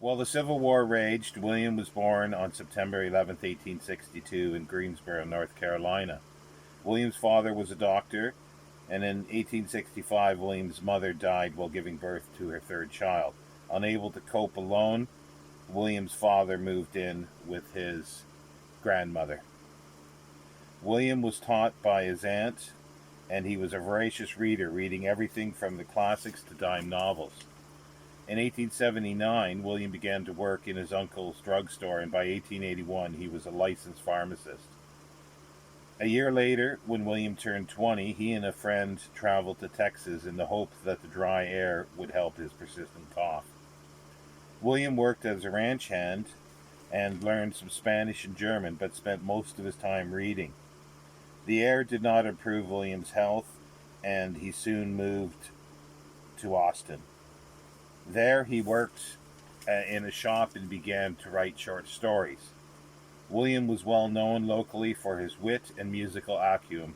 While the Civil War raged, William was born on September 11, 1862, in Greensboro, North Carolina. William's father was a doctor, and in 1865, William's mother died while giving birth to her third child. Unable to cope alone, William's father moved in with his grandmother. William was taught by his aunt, and he was a voracious reader, reading everything from the classics to dime novels. In 1879, William began to work in his uncle's drugstore, and by 1881, he was a licensed pharmacist. A year later, when William turned 20, he and a friend traveled to Texas in the hope that the dry air would help his persistent cough. William worked as a ranch hand and learned some Spanish and German, but spent most of his time reading. The air did not improve William's health, and he soon moved to Austin. There he worked in a shop and began to write short stories. William was well known locally for his wit and musical acumen,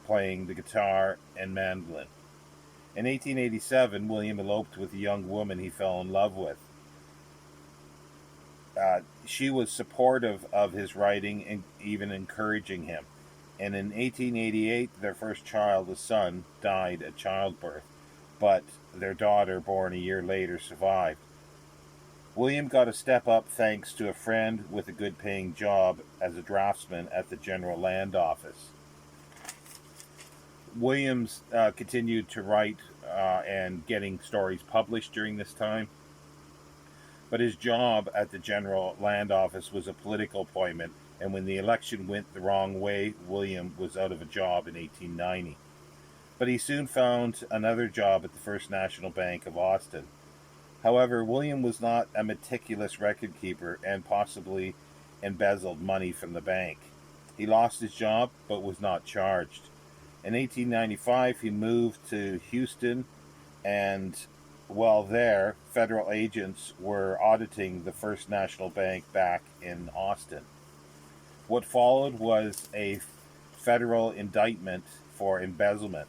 playing the guitar and mandolin. In 1887, William eloped with a young woman he fell in love with. She was supportive of his writing and even encouraging him. And in 1888, their first child, a son, died at childbirth, but their daughter, born a year later, survived. William got a step up thanks to a friend with a good paying job as a draftsman at the General Land Office. Williams continued to write and getting stories published during this time, but his job at the General Land Office was a political appointment, and when the election went the wrong way, William was out of a job in 1890. But he soon found another job at the First National Bank of Austin. However, William was not a meticulous record keeper and possibly embezzled money from the bank. He lost his job, but was not charged. In 1895, he moved to Houston, and while there, federal agents were auditing the First National Bank back in Austin. What followed was a federal indictment for embezzlement.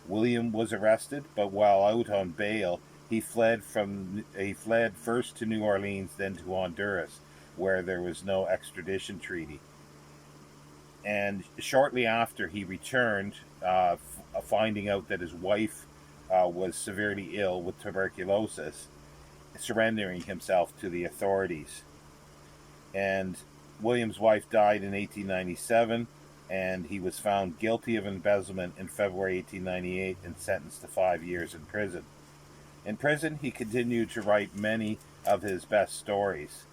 William was arrested, but while out on bail, he fled first to New Orleans, then to Honduras, where there was no extradition treaty. And shortly after he returned, finding out that his wife was severely ill with tuberculosis, surrendering himself to the authorities. And William's wife died in 1897, and he was found guilty of embezzlement in February 1898 and sentenced to 5 years in prison. In prison, he continued to write many of his best stories.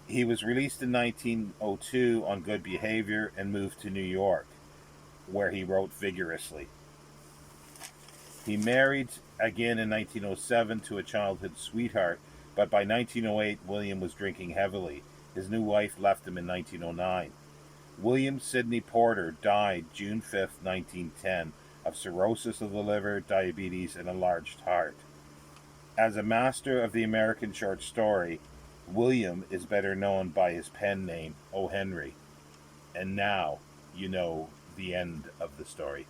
He was released in 1902 on good behavior and moved to New York, where he wrote vigorously. He married again in 1907 to a childhood sweetheart, but by 1908, William was drinking heavily. His new wife left him in 1909. William Sidney Porter died June 5, 1910, of cirrhosis of the liver, diabetes, and enlarged heart. As a master of the American short story, William is better known by his pen name, O. Henry. And now you know the end of the story.